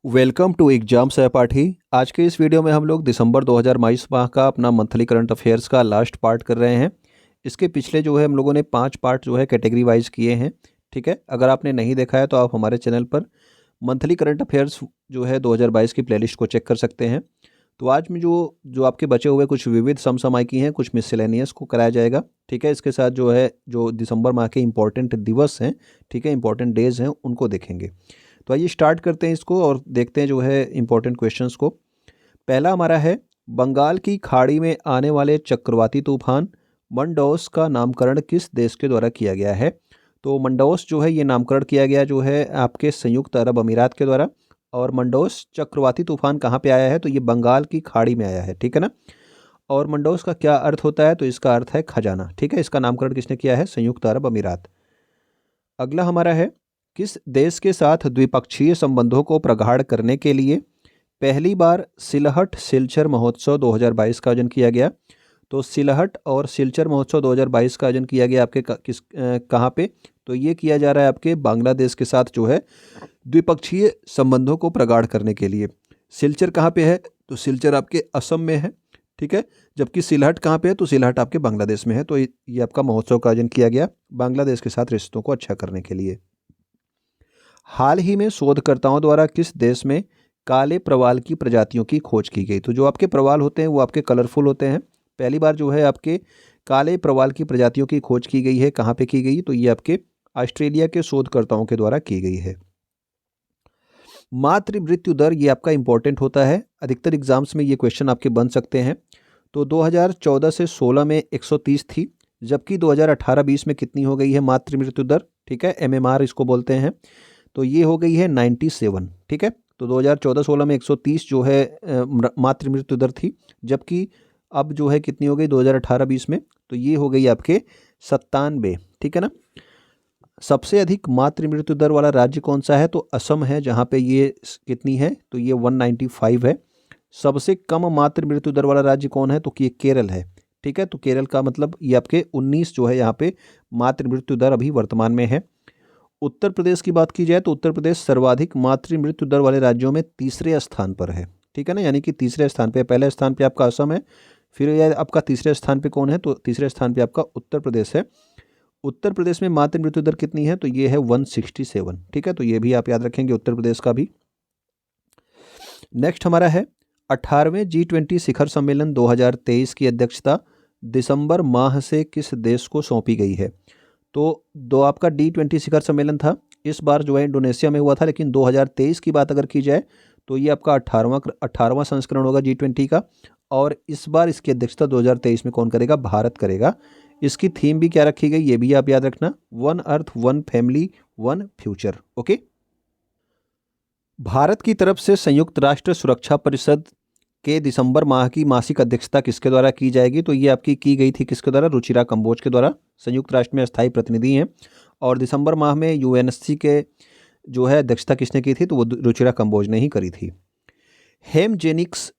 Welcome to exam सहपाठी। आज के इस वीडियो में हम लोग दिसंबर 2022 माह का अपना मंथली करंट अफेयर्स का लास्ट पार्ट कर रहे हैं। इसके पिछले जो है हम लोगों ने 5 पार्ट जो है कैटेगरी वाइज किए हैं। ठीक है, अगर आपने नहीं देखा है तो आप हमारे चैनल पर मंथली करंट अफेयर्स जो है 2022 की प्लेलिस्ट को चेक कर सकते हैं। तो आज में जो जो आपके बचे हुए कुछ विविध समसामयिकी हैं, कुछ मिसलेनियस को कराया जाएगा। ठीक है, इसके साथ जो है जो दिसंबर माह के इंपॉर्टेंट दिवस हैं, ठीक है, इंपॉर्टेंट डेज हैं, उनको देखेंगे। तो आइए स्टार्ट करते हैं इसको और देखते हैं जो है इंपॉर्टेंट क्वेश्चंस को। पहला हमारा है, बंगाल की खाड़ी में आने वाले चक्रवाती तूफान मंडौस का नामकरण किस देश के द्वारा किया गया है? तो मंडौस जो है ये नामकरण किया गया जो है आपके संयुक्त अरब अमीरात के द्वारा। और मंडौस चक्रवाती तूफान कहाँ पे आया है? तो ये बंगाल की खाड़ी में आया है। ठीक है ना। और मंडौस का क्या अर्थ होता है? तो इसका अर्थ है खजाना। ठीक है, इसका नामकरण किसने किया है? संयुक्त अरब अमीरात। अगला हमारा है, किस देश के साथ द्विपक्षीय संबंधों को प्रगाढ़ करने के लिए पहली बार सिलहट सिलचर महोत्सव 2022 का आयोजन किया गया? तो सिलहट और सिलचर महोत्सव 2022 का आयोजन किया गया आपके कहाँ पे? तो ये किया जा रहा है आपके बांग्लादेश के साथ जो है द्विपक्षीय संबंधों को प्रगाढ़ करने के लिए। सिलचर कहाँ पे है? तो सिलचर आपके असम में है। ठीक है, जबकि सिलहट कहाँ पे है? तो सिलहट आपके बांग्लादेश में है। तो ये आपका महोत्सव का आयोजन किया गया बांग्लादेश के साथ रिश्तों को अच्छा करने के लिए। हाल ही में शोधकर्ताओं द्वारा किस देश में काले प्रवाल की प्रजातियों की खोज की गई? तो जो आपके प्रवाल होते हैं वो आपके कलरफुल होते हैं। पहली बार जो है आपके काले प्रवाल की प्रजातियों की खोज की गई है। कहाँ पे की गई? तो ये आपके ऑस्ट्रेलिया के शोधकर्ताओं के द्वारा की गई है। मातृ मृत्यु दर ये आपका इंपॉर्टेंट होता है, अधिकतर एग्जाम्स में ये क्वेश्चन आपके बन सकते हैं। तो 2014 से 16 में 130 थी, जबकि 2018-20 में कितनी हो गई है मातृ मृत्यु दर? ठीक है, MMR इसको बोलते हैं। तो ये हो गई है 97। ठीक है, तो 2014-16 में 130 जो है मातृ मृत्यु दर थी, जबकि अब जो है कितनी हो गई 2018-20 में? तो ये हो गई आपके 97। ठीक है ना। सबसे अधिक मातृ मृत्यु दर वाला राज्य कौन सा है? तो असम है, जहाँ पे ये कितनी है? तो ये 195 है। सबसे कम मातृ मृत्यु दर वाला राज्य कौन है? तो ये केरल है। ठीक है, तो केरल का मतलब ये आपके 19 जो है यहाँ पे मातृ मृत्यु दर अभी वर्तमान में है। उत्तर प्रदेश की बात की जाए तो उत्तर प्रदेश सर्वाधिक मातृ मृत्यु दर वाले राज्यों में तीसरे स्थान पर है। ठीक है ना, यानी कि तीसरे स्थान पे, पहले स्थान पे आपका असम है, फिर यह आपका तीसरे स्थान पे कौन है? तो तीसरे स्थान पे आपका उत्तर प्रदेश है। उत्तर प्रदेश में मातृ मृत्यु दर कितनी है? तो ये है 167। ठीक है, तो ये भी आप याद रखेंगे उत्तर प्रदेश का भी। नेक्स्ट हमारा है, 18वें G20 शिखर सम्मेलन 2023 की अध्यक्षता दिसंबर माह से किस देश को सौंपी गई है? तो दो आपका G20 शिखर सम्मेलन था, इस बार जो है इंडोनेशिया में हुआ था, लेकिन 2023 की बात अगर की जाए तो ये आपका 18वां संस्करण होगा G20 का। और इस बार इसकी अध्यक्षता 2023 में कौन करेगा? भारत करेगा। इसकी थीम भी क्या रखी गई ये भी आप याद रखना, one earth one family one future. Okay. Bharat की तरफ से संयुक्त राष्ट्र सुरक्षा परिषद के दिसंबर माह की मासिक अध्यक्षता किसके द्वारा की जाएगी? तो ये आपकी की गई थी किसके द्वारा? रुचिरा कंबोज के द्वारा। संयुक्त राष्ट्र में अस्थायी प्रतिनिधि हैं। और दिसंबर माह में UNSC के जो है अध्यक्षता किसने की थी? तो वो रुचिरा कंबोज ने ही करी थी। हेमजेनिक्स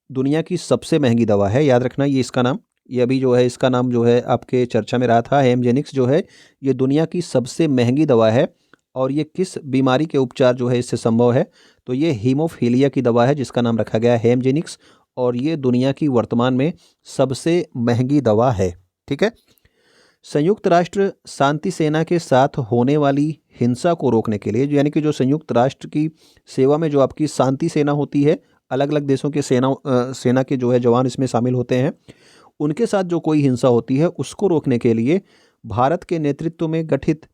दुनिया की सबसे महंगी दवा है, याद रखना ये इसका नाम, ये अभी जो है इसका नाम जो है आपके चर्चा में रहा था। हेमजेनिक्स जो है ये दुनिया की सबसे महंगी दवा है। और ये किस बीमारी के उपचार जो है इससे संभव है? तो ये हीमोफीलिया की दवा है जिसका नाम रखा गया है हेमजेनिक्स। और ये दुनिया की वर्तमान में सबसे महंगी दवा है। ठीक है। संयुक्त राष्ट्र शांति सेना के साथ होने वाली हिंसा को रोकने के लिए, यानी कि जो संयुक्त राष्ट्र की सेवा में जो आपकी शांति सेना होती है, अलग अलग देशों के सेना के जो है जवान इसमें शामिल होते हैं, उनके साथ जो कोई हिंसा होती है उसको रोकने के लिए भारत के नेतृत्व में गठित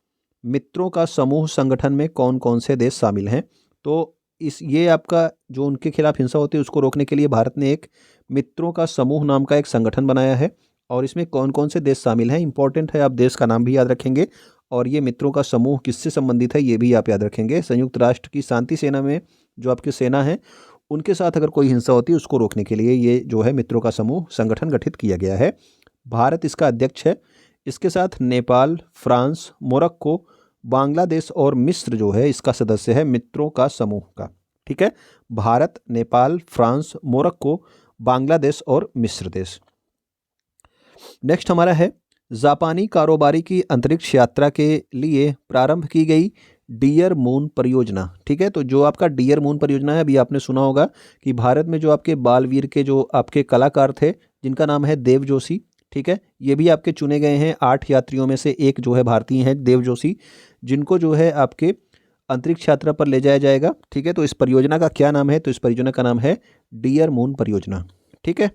मित्रों का समूह संगठन में कौन कौन से देश शामिल हैं? तो ये आपका जो उनके खिलाफ हिंसा होती है उसको रोकने के लिए भारत ने एक मित्रों का समूह नाम का एक संगठन बनाया है। और इसमें कौन कौन से देश शामिल हैं इंपॉर्टेंट है, आप देश का नाम भी याद रखेंगे। और ये मित्रों का समूह किससे संबंधित है ये भी आप याद रखेंगे। संयुक्त राष्ट्र की शांति सेना में जो आपकी सेना है उनके साथ अगर कोई हिंसा होती है उसको रोकने के लिए ये जो है मित्रों का समूह संगठन गठित किया गया है। भारत इसका अध्यक्ष है। इसके साथ नेपाल, फ्रांस, मोरक्को, बांग्लादेश और मिस्र जो है इसका सदस्य है मित्रों का समूह का। ठीक है, भारत, नेपाल, फ्रांस, मोरक्को, बांग्लादेश और मिस्र देश। नेक्स्ट हमारा है, जापानी कारोबारी की अंतरिक्ष यात्रा के लिए प्रारंभ की गई डियर मून परियोजना। ठीक है, तो जो आपका डियर मून परियोजना है, अभी आपने सुना होगा कि भारत में जो आपके बालवीर के जो आपके कलाकार थे जिनका नाम है देव जोशी, ठीक है, ये भी आपके चुने गए हैं 8 यात्रियों में से एक जो है भारतीय हैं देव जोशी, जिनको जो है आपके अंतरिक्ष यात्रा पर ले जाया जाएगा। ठीक है, तो इस परियोजना का क्या नाम है? तो इस परियोजना का नाम है डियर मून परियोजना। ठीक है,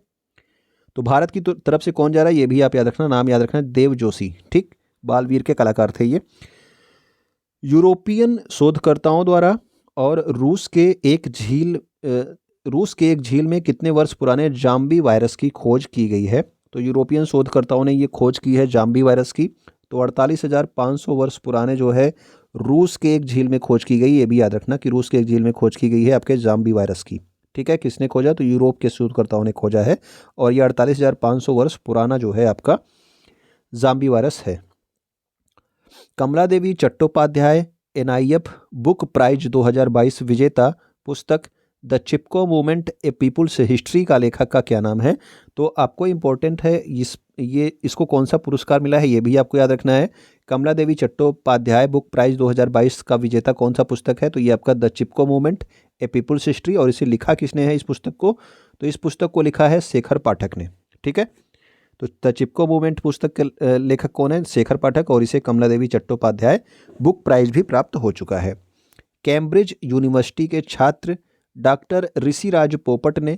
तो भारत की तरफ से कौन जा रहा है ये भी आप याद रखना, नाम याद रखना, देव जोशी। ठीक, बालवीर के कलाकार थे ये। यूरोपियन शोधकर्ताओं द्वारा और रूस के एक झील में कितने वर्ष पुराने जाम्बी वायरस की खोज की गई है? तो यूरोपियन शोधकर्ताओं ने ये खोज की है जाम्बी वायरस की। तो 48,500 वर्ष पुराने जो है रूस के एक झील में खोज की गई। ये भी याद रखना कि रूस के एक झील में खोज की गई है आपके जाम्बी वायरस की। ठीक है, किसने खोजा? तो यूरोप के शोधकर्ताओं ने खोजा है, और ये 48,500 वर्ष पुराना जो है आपका जाम्बी वायरस है। Kamaladevi Chattopadhyay NIF book prize 2022 विजेता पुस्तक the Chipko movement a people's history का लेखक का क्या नाम है? तो आपको इम्पोर्टेंट है इसको कौन सा पुरस्कार मिला है ये भी आपको याद रखना है। Kamaladevi Chattopadhyay book prize 2022 का विजेता कौन सा पुस्तक है? तो ये आपका the Chipko movement a people's history. और इसे लिखा किसने है इस पुस्तक को? तो इस पुस्तक को लिखा है शेखर पाठक ने। ठीक है, तो द चिपको मूवमेंट पुस्तक के लेखक कौन है? शेखर पाठक, और इसे कमला देवी चट्टोपाध्याय बुक प्राइज भी प्राप्त हो चुका है। कैम्ब्रिज यूनिवर्सिटी के छात्र डॉक्टर ऋषिराज पोपट ने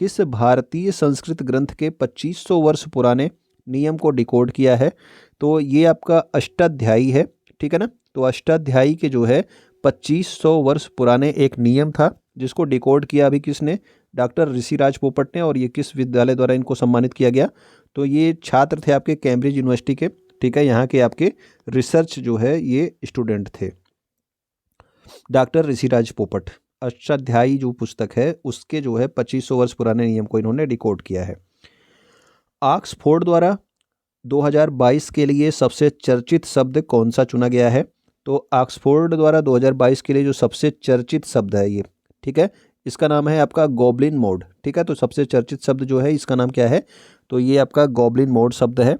किस भारतीय संस्कृत ग्रंथ के 2500 वर्ष पुराने नियम को डिकोड किया है? तो ये आपका अष्टाध्यायी है। ठीक है ना, तो अष्टाध्यायी के जो है 2500 वर्ष पुराने एक नियम था जिसको डिकोड किया अभी किसने? डॉक्टर ऋषिराज पोपट ने। और ये किस विद्यालय द्वारा इनको सम्मानित किया गया? तो ये छात्र थे आपके कैम्ब्रिज यूनिवर्सिटी के। ठीक है, यहाँ के आपके रिसर्च जो है ये स्टूडेंट थे। डॉक्टर ऋषिराज पोपट, अष्टाध्यायी जो पुस्तक है उसके जो है 2500 वर्ष पुराने नियम को इन्होंने डिकोड किया है। ऑक्सफोर्ड द्वारा 2022 के लिए सबसे चर्चित शब्द कौन सा चुना गया है? तो ऑक्सफोर्ड द्वारा 2022 के लिए जो सबसे चर्चित शब्द है ये, ठीक है, इसका नाम है आपका गॉबलिन मोड। ठीक है, तो सबसे चर्चित शब्द जो है इसका नाम क्या है? तो ये आपका गॉबलिन मोड शब्द है।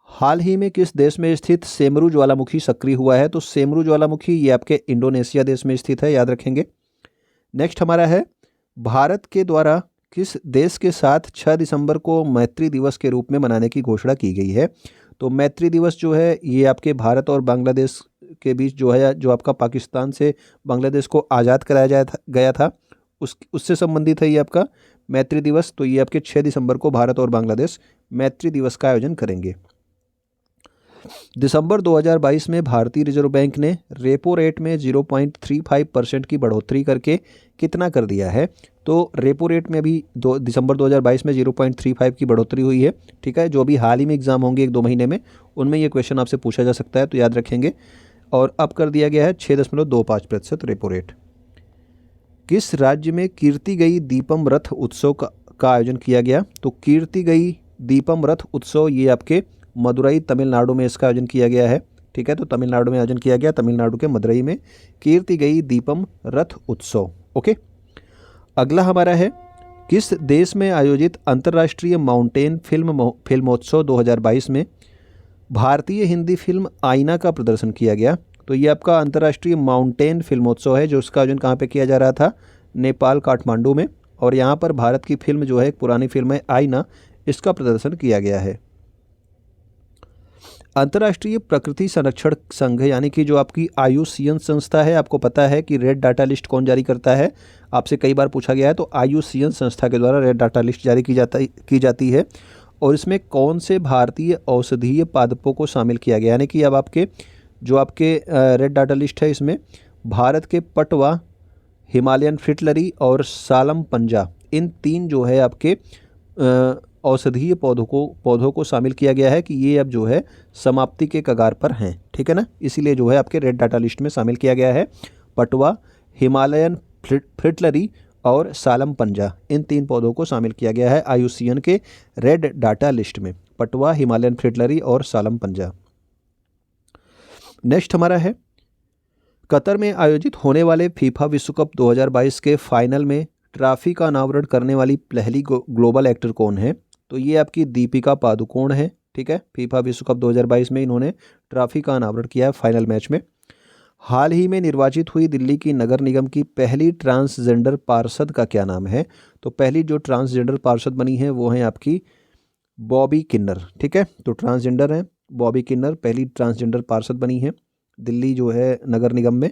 हाल ही में किस देश में स्थित सेमरू ज्वालामुखी सक्रिय हुआ है? तो सेमरू ज्वालामुखी ये आपके इंडोनेशिया देश में स्थित है, याद रखेंगे। नेक्स्ट हमारा है भारत के द्वारा किस देश के साथ 6 दिसंबर को मैत्री दिवस के रूप में मनाने की घोषणा की गई है? तो मैत्री दिवस जो है ये आपके भारत और बांग्लादेश के बीच जो है, जो आपका पाकिस्तान से बांग्लादेश को आज़ाद कराया गया था उससे संबंधित है ये आपका मैत्री दिवस। तो ये आपके 6 दिसंबर को भारत और बांग्लादेश मैत्री दिवस का आयोजन करेंगे। दिसंबर 2022 में भारतीय रिजर्व बैंक ने रेपो रेट में 0.35% की बढ़ोतरी करके कितना कर दिया है? तो रेपो रेट में अभी दिसंबर 2022 में 0.35 की बढ़ोतरी हुई है। ठीक है, जो अभी हाल ही में एग्जाम होंगे 1-2 महीने में, उनमें ये क्वेश्चन आपसे पूछा जा सकता है, तो याद रखेंगे। और अब कर दिया गया है 6.25% रेपो रेट। किस राज्य में कीर्ति गई दीपम रथ उत्सव का आयोजन किया गया? तो कीर्ति गई दीपम रथ उत्सव ये आपके मदुरई तमिलनाडु में इसका आयोजन किया गया है। ठीक है, तो तमिलनाडु में आयोजन किया गया, तमिलनाडु के मदुरई में कीर्ति गई दीपम रथ उत्सव। ओके, अगला हमारा है किस देश में आयोजित अंतर्राष्ट्रीय माउंटेन फिल्मोत्सव 2022 में भारतीय हिंदी फिल्म आईना का प्रदर्शन किया गया? तो ये आपका अंतर्राष्ट्रीय माउंटेन फिल्मोत्सव है जो उसका आयोजन कहाँ पे किया जा रहा था? नेपाल, काठमांडू में। और यहाँ पर भारत की फिल्म जो है, एक पुरानी फिल्म है आईना, इसका प्रदर्शन किया गया है। अंतर्राष्ट्रीय प्रकृति संरक्षण संघ यानी कि जो आपकी IUCN संस्था है, आपको पता है कि रेड डाटा लिस्ट कौन जारी करता है? आपसे कई बार पूछा गया है। तो IUCN संस्था के द्वारा रेड डाटा लिस्ट जारी की जाती है। और इसमें कौन से भारतीय औषधीय पादपों को शामिल किया गया? यानी कि अब आपके जो आपके रेड डाटा लिस्ट है इसमें भारत के पटवा, हिमालयन फ्रिटलरी और सालम पंजा, इन 3 जो है आपके औषधीय पौधों को शामिल किया गया है कि ये अब जो है समाप्ति के कगार पर हैं। ठीक है ना, इसीलिए जो है आपके रेड डाटा लिस्ट में शामिल किया गया है पटवा, हिमालयन फ्रिटलरी और सालम पंजा, इन 3 पौधों को शामिल किया गया है IUCN के रेड डाटा लिस्ट में, पटवा, हिमालयन फ्रिटलरी और सालम पंजा। नेक्स्ट हमारा है कतर में आयोजित होने वाले फीफा विश्व कप 2022 के फाइनल में ट्रॉफी का अनावरण करने वाली पहली ग्लोबल एक्टर कौन है? तो ये आपकी दीपिका पादुकोण है। ठीक है, फीफा विश्व कप 2022 में इन्होंने ट्रॉफी का अनावरण किया है फाइनल मैच में। हाल ही में निर्वाचित हुई दिल्ली की नगर निगम की पहली ट्रांसजेंडर पार्षद का क्या नाम है? तो पहली जो ट्रांसजेंडर पार्षद बनी है वो है आपकी बॉबी किन्नर। ठीक है, तो ट्रांसजेंडर है बॉबी किन्नर, पहली ट्रांसजेंडर पार्षद बनी है दिल्ली जो है नगर निगम में।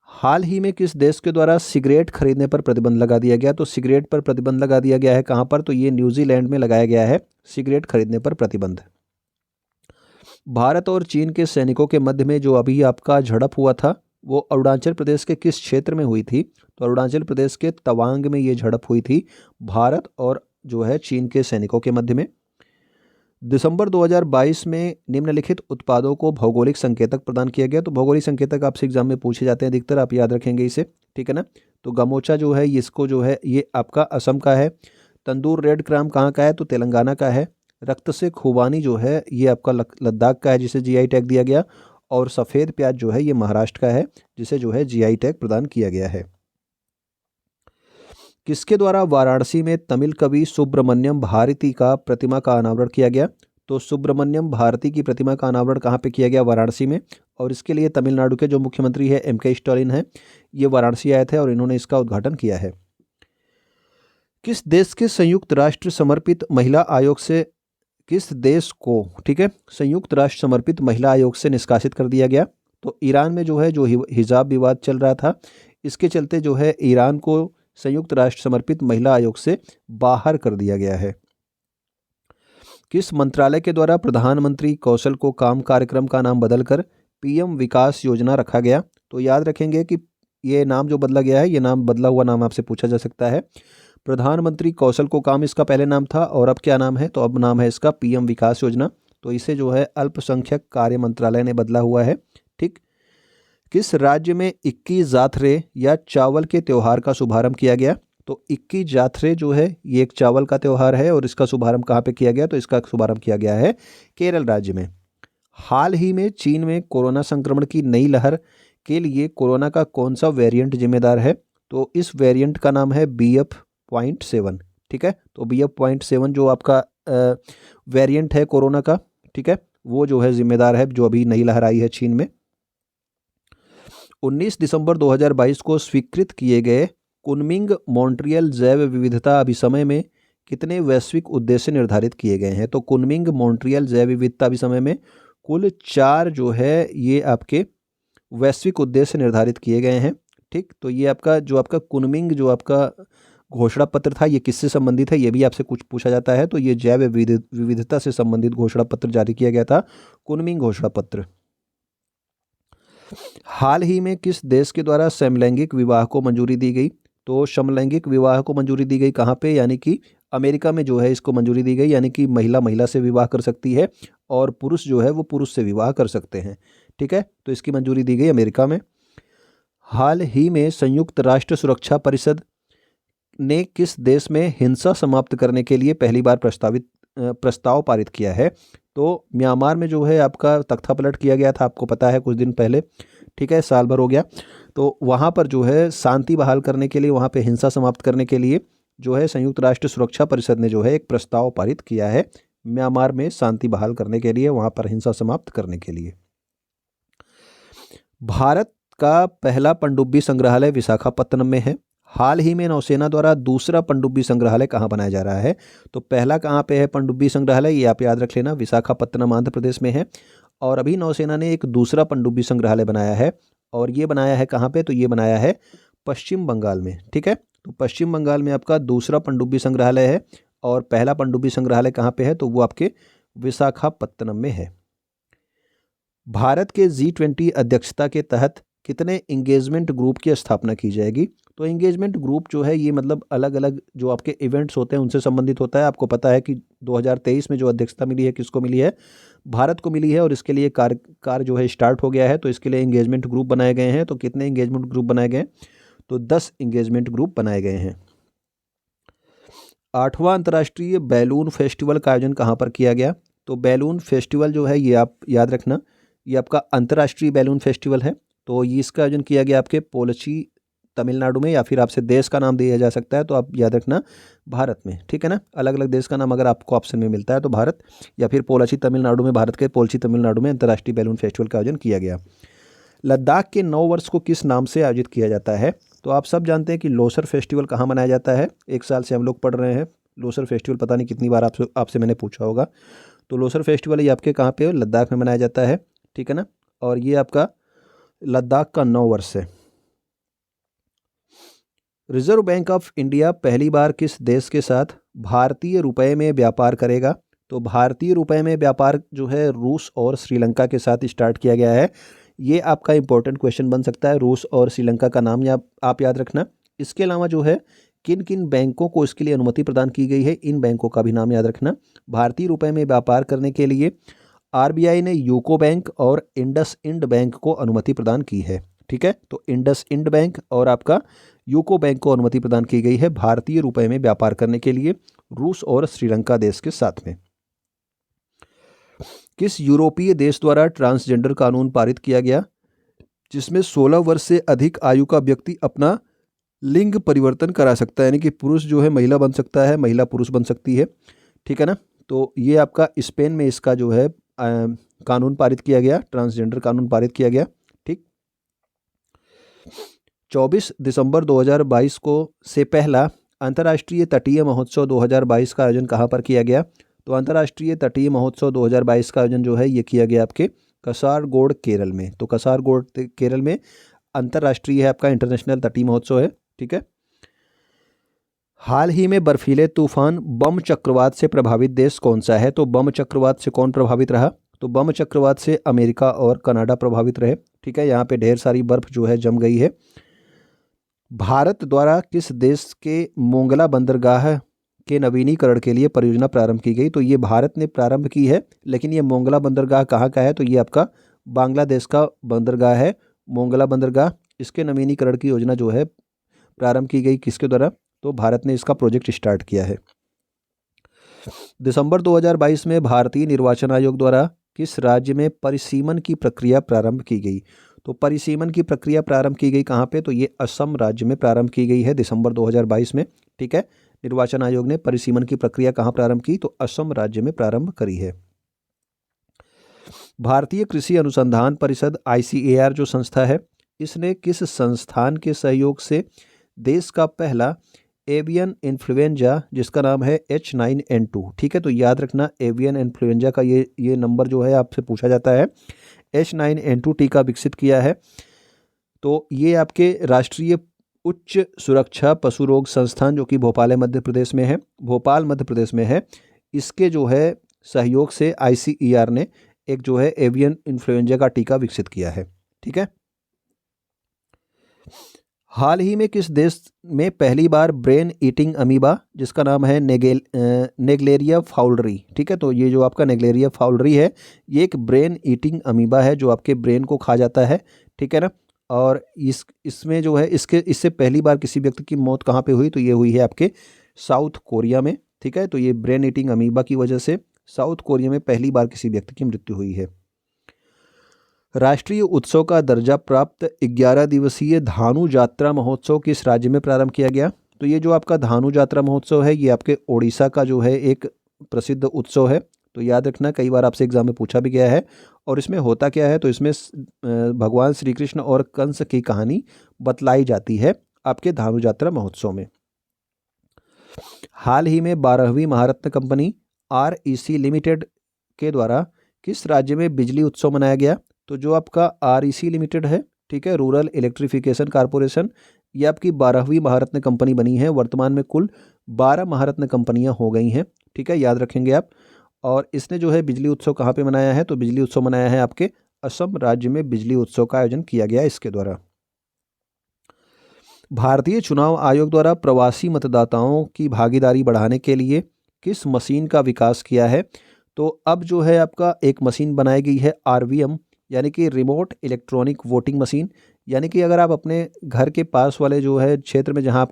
हाल ही में किस देश के द्वारा सिगरेट खरीदने पर प्रतिबंध लगा दिया गया? तो सिगरेट पर प्रतिबंध लगा दिया गया है कहाँ पर? तो ये न्यूजीलैंड में लगाया गया है सिगरेट खरीदने पर प्रतिबंध। भारत और चीन के सैनिकों के मध्य में जो अभी आपका झड़प हुआ था वो अरुणाचल प्रदेश के किस क्षेत्र में हुई थी? तो अरुणाचल प्रदेश के तवांग में ये झड़प हुई थी भारत और जो है चीन के सैनिकों के मध्य में। दिसंबर 2022 में निम्नलिखित उत्पादों को भौगोलिक संकेतक प्रदान किया गया। तो भौगोलिक संकेतक आपसे एग्जाम में पूछे जाते हैं अधिकतर, आप याद रखेंगे इसे, ठीक है ना। तो गमोचा जो है इसको जो है ये आपका असम का है। तंदूर रेड क्राम कहाँ का है? तो तेलंगाना का है। रक्त से खुबानी जो है ये आपका लद्दाख का है जिसे जीआई टैग दिया गया। और सफ़ेद प्याज जो है ये महाराष्ट्र का है जिसे जो है जीआई टैग प्रदान किया गया है। किसके द्वारा वाराणसी में तमिल कवि सुब्रमण्यम भारती का प्रतिमा का अनावरण किया गया? तो सुब्रमण्यम भारती की प्रतिमा का अनावरण कहाँ पे किया गया? वाराणसी में। और इसके लिए तमिलनाडु के जो मुख्यमंत्री है एमके स्टालिन है, ये वाराणसी आए थे और इन्होंने इसका उद्घाटन किया है। किस देश के संयुक्त राष्ट्र समर्पित महिला आयोग से किस देश को, ठीक है, संयुक्त राष्ट्र समर्पित महिला आयोग से निष्कासित कर दिया गया? तो ईरान में जो है जो हिजाब विवाद चल रहा था इसके चलते जो है ईरान को संयुक्त राष्ट्र समर्पित महिला आयोग से बाहर कर दिया गया है। किस मंत्रालय के द्वारा प्रधानमंत्री कौशल को काम कार्यक्रम का नाम बदलकर पीएम विकास योजना रखा गया? तो याद रखेंगे कि ये नाम जो बदला गया है ये नाम बदला हुआ नाम आपसे पूछा जा सकता है। प्रधानमंत्री कौशल को काम इसका पहले नाम था और अब क्या नाम है? तो अब नाम है इसका पीएम विकास योजना। तो इसे जो है अल्पसंख्यक कार्य मंत्रालय ने बदला हुआ है। ठीक। किस राज्य में इक्की जाथरे या चावल के त्यौहार का शुभारंभ किया गया? तो इक्की जाथरे जो है ये एक चावल का त्यौहार है और इसका शुभारंभ कहाँ पे किया गया? तो इसका शुभारंभ किया गया है केरल राज्य में। हाल ही में चीन में कोरोना संक्रमण की नई लहर के लिए कोरोना का कौन सा वेरिएंट जिम्मेदार है? तो इस वेरिएंट का नाम है BF.7। ठीक है, तो BF.7 जो आपका वेरिएंट है कोरोना का, ठीक है, वो जो है जिम्मेदार है जो अभी नई लहर आई है चीन में। 19 दिसंबर 2022 को स्वीकृत किए गए कुनमिंग मॉन्ट्रियल जैव विविधता अभिसमय में कितने वैश्विक उद्देश्य निर्धारित किए गए हैं? तो कुनमिंग मॉन्ट्रियल जैव विविधता अभिसमय में कुल 4 जो है ये आपके वैश्विक उद्देश्य निर्धारित किए गए हैं। ठीक, तो ये आपका कुनमिंग जो आपका घोषणा पत्र था ये किससे संबंधित है? ये भी आपसे कुछ पूछा जाता है। तो ये जैव विविधता से संबंधित घोषणा पत्र जारी किया गया था, कुनमिंग घोषणा पत्र। हाल ही में किस देश के द्वारा समलैंगिक विवाह को मंजूरी दी गई? तो समलैंगिक विवाह को मंजूरी दी गई कहाँ पे? यानी कि अमेरिका में जो है इसको मंजूरी दी गई, यानी कि महिला महिला से विवाह कर सकती है और पुरुष जो है वो पुरुष से विवाह कर सकते हैं। ठीक है, तो इसकी मंजूरी दी गई अमेरिका में। हाल ही में संयुक्त राष्ट्र सुरक्षा परिषद ने किस देश में हिंसा समाप्त करने के लिए पहली बार प्रस्ताव पारित किया है? तो म्यांमार में जो है आपका तख्ता पलट किया गया था, आपको पता है, कुछ दिन पहले। ठीक है, साल भर हो गया। तो वहाँ पर जो है शांति बहाल करने के लिए, वहाँ पे हिंसा समाप्त करने के लिए जो है संयुक्त राष्ट्र सुरक्षा परिषद ने जो है एक प्रस्ताव पारित किया है म्यांमार में शांति बहाल करने के लिए, वहाँ पर हिंसा समाप्त करने के लिए। भारत का पहला पनडुब्बी संग्रहालय विशाखापत्तनम में है। हाल ही में नौसेना द्वारा दूसरा पनडुब्बी संग्रहालय कहाँ बनाया जा रहा है? तो पहला कहाँ पे है पनडुब्बी संग्रहालय, ये आप याद रख लेना, विशाखापत्तनम आंध्र प्रदेश में है। और अभी नौसेना ने एक दूसरा पनडुब्बी संग्रहालय बनाया है और ये बनाया है कहाँ पे? तो ये बनाया है पश्चिम बंगाल में। ठीक है, तो पश्चिम बंगाल में आपका दूसरा पनडुब्बी संग्रहालय है और पहला पनडुब्बी संग्रहालय कहाँ पे है? तो वो आपके विशाखापत्तनम में है। भारत के G20 अध्यक्षता के तहत कितने इंगेजमेंट ग्रुप की स्थापना की जाएगी? तो इंगेजमेंट ग्रुप जो है ये मतलब अलग अलग जो आपके इवेंट्स होते हैं उनसे संबंधित होता है। आपको पता है कि 2023 में जो अध्यक्षता मिली है किसको मिली है? भारत को मिली है और इसके लिए कार्य जो है स्टार्ट हो गया है। तो इसके लिए इंगेजमेंट ग्रुप बनाए गए हैं। तो कितने इंगेजमेंट ग्रुप बनाए गए? तो 10 इंगेजमेंट ग्रुप बनाए गए हैं। 8वां अंतर्राष्ट्रीय बैलून फेस्टिवल का आयोजन कहाँ पर किया गया? तो बैलून फेस्टिवल जो है ये आप याद रखना, ये आपका अंतर्राष्ट्रीय बैलून फेस्टिवल है। तो ये इसका आयोजन किया गया आपके पोलची तमिलनाडु में, या फिर आपसे देश का नाम दिया जा सकता है तो आप याद रखना भारत में, ठीक है ना। अलग अलग देश का नाम अगर आपको ऑप्शन में मिलता है तो भारत, या फिर पोलाची तमिलनाडु में, भारत के पोलाची तमिलनाडु में अंतर्राष्ट्रीय बैलून फेस्टिवल का आयोजन किया गया। लद्दाख के नव वर्ष को किस नाम से आयोजित किया जाता है? तो आप सब जानते हैं कि लोसर फेस्टिवल कहाँ मनाया जाता है। एक साल से हम लोग पढ़ रहे हैं लोसर फेस्टिवल, पता नहीं कितनी बार आपसे मैंने पूछा होगा। तो लोसर फेस्टिवल ये आपके कहाँ पे? लद्दाख में मनाया जाता है, ठीक है ना। और ये आपका लद्दाख का नव वर्ष है। रिजर्व बैंक ऑफ इंडिया पहली बार किस देश के साथ भारतीय रुपए में व्यापार करेगा? तो भारतीय रुपए में व्यापार जो है रूस और श्रीलंका के साथ स्टार्ट किया गया है। ये आपका इंपॉर्टेंट क्वेश्चन बन सकता है, रूस और श्रीलंका का नाम आप याद रखना। इसके अलावा जो है किन किन बैंकों को इसके लिए अनुमति प्रदान की गई है, इन बैंकों का भी नाम याद रखना। भारतीय रुपए में व्यापार करने के लिए आरबीआई ने यूको बैंक और इंडसइंड बैंक को अनुमति प्रदान की है, ठीक है। तो इंडसइंड बैंक और आपका यूको बैंक को अनुमति प्रदान की गई है भारतीय रुपए में व्यापार करने के लिए रूस और श्रीलंका देश के साथ में। किस यूरोपीय देश द्वारा ट्रांसजेंडर कानून पारित किया गया, जिसमें 16 वर्ष से अधिक आयु का व्यक्ति अपना लिंग परिवर्तन करा सकता है, यानी कि पुरुष जो है महिला बन सकता है, महिला पुरुष बन सकती है, ठीक है ना। तो ये आपका स्पेन में इसका जो है कानून पारित किया गया, ट्रांसजेंडर कानून पारित किया गया, ठीक। 24 दिसंबर 2022 को से पहला अंतर्राष्ट्रीय तटीय महोत्सव 2022 का आयोजन कहाँ पर किया गया? तो अंतर्राष्ट्रीय तटीय महोत्सव 2022 का आयोजन जो है ये किया गया आपके कसारगोड केरल में। तो कसारगोड केरल में अंतर्राष्ट्रीय है आपका इंटरनेशनल तटीय महोत्सव है, ठीक है। हाल ही में बर्फीले तूफान बम चक्रवात से प्रभावित देश कौन सा है? तो बम चक्रवात से कौन प्रभावित रहा? तो बम चक्रवात से अमेरिका और कनाडा प्रभावित रहे, ठीक है। यहाँ पे ढेर सारी बर्फ जो है जम गई है। भारत द्वारा किस देश के मोंगला बंदरगाह के नवीनीकरण के लिए परियोजना प्रारंभ की गई? तो ये भारत ने प्रारंभ की है, लेकिन ये मोंगला बंदरगाह कहाँ का है? तो ये आपका बांग्लादेश का बंदरगाह है मोंगला बंदरगाह। इसके नवीनीकरण की योजना जो है प्रारंभ की गई किसके द्वारा? तो भारत ने इसका प्रोजेक्ट स्टार्ट किया है। दिसंबर 2022 में भारतीय निर्वाचन आयोग द्वारा किस राज्य में परिसीमन की प्रक्रिया प्रारंभ की गई? तो परिसीमन की प्रक्रिया प्रारंभ की गई कहाँ पे? तो ये असम राज्य में प्रारंभ की गई है दिसंबर 2022 में, ठीक है। निर्वाचन आयोग ने परिसीमन की प्रक्रिया कहाँ प्रारंभ की? तो असम राज्य में प्रारंभ करी है। भारतीय कृषि अनुसंधान परिषद ICAR जो संस्था है, इसने किस संस्थान के सहयोग से देश का पहला एवियन इन्फ्लुएंजा जिसका नाम है H9N2, ठीक है। तो याद रखना एवियन इन्फ्लुएंजा का ये नंबर जो है आपसे पूछा जाता है, H9N2 टीका विकसित किया है। तो ये आपके राष्ट्रीय उच्च सुरक्षा पशु रोग संस्थान जो कि भोपाल मध्य प्रदेश में है, भोपाल मध्य प्रदेश में है, इसके जो है सहयोग से ICAR ने एक जो है एवियन इन्फ्लुएंजा का टीका विकसित किया है, ठीक है। हाल ही में किस देश में पहली बार ब्रेन ईटिंग अमीबा जिसका नाम है नेग्लेरिया फाउलरी, ठीक है। तो ये जो आपका नेग्लेरिया फाउलरी है ये एक ब्रेन ईटिंग अमीबा है जो आपके ब्रेन को खा जाता है, ठीक है ना। और इसमें जो है इससे पहली बार किसी व्यक्ति की मौत कहाँ पे हुई? तो ये हुई है आपके साउथ कोरिया में, ठीक है। तो ये ब्रेन ईटिंग अमीबा की वजह से साउथ कोरिया में पहली बार किसी व्यक्ति की मृत्यु हुई है। राष्ट्रीय उत्सव का दर्जा प्राप्त 11 दिवसीय धानु यात्रा महोत्सव किस राज्य में प्रारंभ किया गया? तो ये जो आपका धानु यात्रा महोत्सव है ये आपके ओडिशा का जो है एक प्रसिद्ध उत्सव है। तो याद रखना कई बार आपसे एग्जाम में पूछा भी गया है। और इसमें होता क्या है? तो इसमें भगवान श्री कृष्ण और कंस की कहानी बतलाई जाती है आपके धानु यात्रा महोत्सव में। हाल ही में 12वीं महारत्न कंपनी REC लिमिटेड के द्वारा किस राज्य में बिजली उत्सव मनाया गया? तो जो आपका REC लिमिटेड है, ठीक है, रूरल इलेक्ट्रिफिकेशन कारपोरेशन, ये आपकी 12वीं महारत्न कंपनी बनी है। वर्तमान में कुल 12 महारत्न कंपनियां हो गई हैं, ठीक है, याद रखेंगे आप। और इसने जो है बिजली उत्सव कहाँ पे मनाया है? तो बिजली उत्सव मनाया है आपके असम राज्य में बिजली उत्सव का आयोजन किया गया इसके द्वारा। भारतीय चुनाव आयोग द्वारा प्रवासी मतदाताओं की भागीदारी बढ़ाने के लिए किस मशीन का विकास किया है? तो अब जो है आपका एक मशीन बनाई गई है RVM, यानी कि रिमोट इलेक्ट्रॉनिक वोटिंग मशीन। यानी कि अगर आप अपने घर के पास वाले जो है क्षेत्र में जहां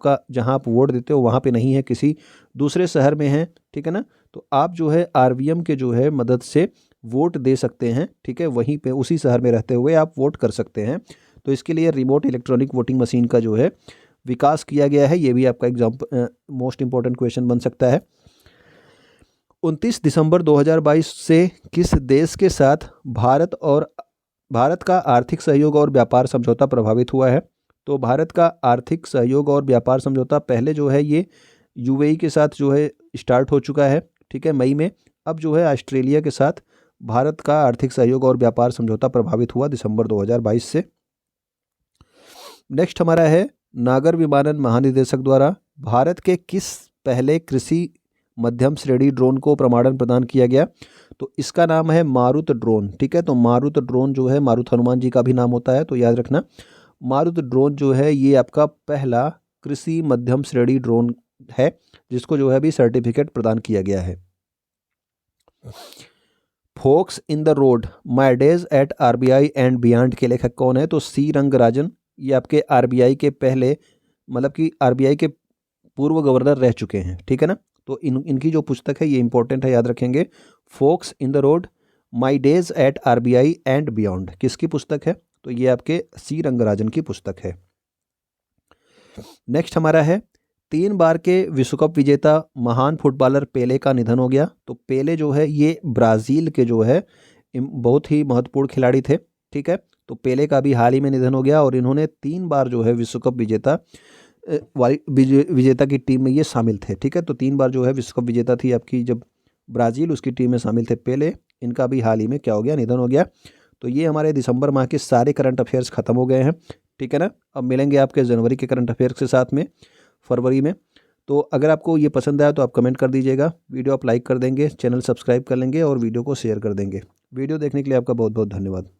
आप वोट देते हो वहां पे नहीं है, किसी दूसरे शहर में है, ठीक है ना, तो आप जो है RVM के जो है मदद से वोट दे सकते हैं, ठीक है। वहीं पे उसी शहर में रहते हुए आप वोट कर सकते हैं। तो इसके लिए रिमोट इलेक्ट्रॉनिक वोटिंग मशीन का जो है विकास किया गया है। ये भी आपका मोस्ट इंपॉर्टेंट क्वेश्चन बन सकता है। 29 दिसंबर 2022 से किस देश के साथ भारत का आर्थिक सहयोग और व्यापार समझौता प्रभावित हुआ है? तो भारत का आर्थिक सहयोग और व्यापार समझौता पहले जो है ये यूएई के साथ जो है स्टार्ट हो चुका है, ठीक है, मई में। अब जो है ऑस्ट्रेलिया के साथ भारत का आर्थिक सहयोग और व्यापार समझौता प्रभावित हुआ दिसंबर 2022 से। नेक्स्ट हमारा है नागर विमानन महानिदेशक द्वारा भारत के किस पहले कृषि मध्यम श्रेणी ड्रोन को प्रमाणन प्रदान किया गया? तो इसका नाम है मारुत ड्रोन, ठीक है। तो मारुत ड्रोन जो है मारुत हनुमान जी का भी नाम होता है, तो याद रखना मारुत ड्रोन जो है ये आपका पहला कृषि मध्यम श्रेणी ड्रोन है जिसको जो है अभी सर्टिफिकेट प्रदान किया गया है। Folks in the road my days at RBI and beyond के लेखक कौन है? तो सी रंगराजन। ये आपके आरबीआई के पहले मतलब कि आरबीआई के पूर्व गवर्नर रह चुके हैं, ठीक है ना। तो इनकी जो पुस्तक है ये इंपॉर्टेंट है, याद रखेंगे। Folks in the road my days at RBI and beyond किसकी पुस्तक है? तो ये आपके सी रंगराजन की पुस्तक है। नेक्स्ट हमारा है 3 बार के विश्व कप विजेता महान फुटबॉलर पेले का निधन हो गया। तो पेले जो है ये ब्राज़ील के जो है बहुत ही महत्वपूर्ण खिलाड़ी थे, ठीक है। तो पेले का भी हाल ही में निधन हो गया और इन्होंने 3 बार जो है विश्व कप विजेता की टीम में ये शामिल थे, ठीक है। तो 3 बार जो है विश्व कप विजेता थी आपकी जब ब्राज़ील, उसकी टीम में शामिल थे पेले। इनका भी हाल ही में क्या हो गया, निधन हो गया। तो ये हमारे दिसंबर माह के सारे करंट अफेयर्स ख़त्म हो गए हैं, ठीक है ना। अब मिलेंगे आपके जनवरी के करंट अफेयर्स के साथ में फरवरी में। तो अगर आपको ये पसंद आया तो आप कमेंट कर दीजिएगा, वीडियो आप लाइक कर देंगे, चैनल सब्सक्राइब कर लेंगे और वीडियो को शेयर कर देंगे। वीडियो देखने के लिए आपका बहुत बहुत धन्यवाद।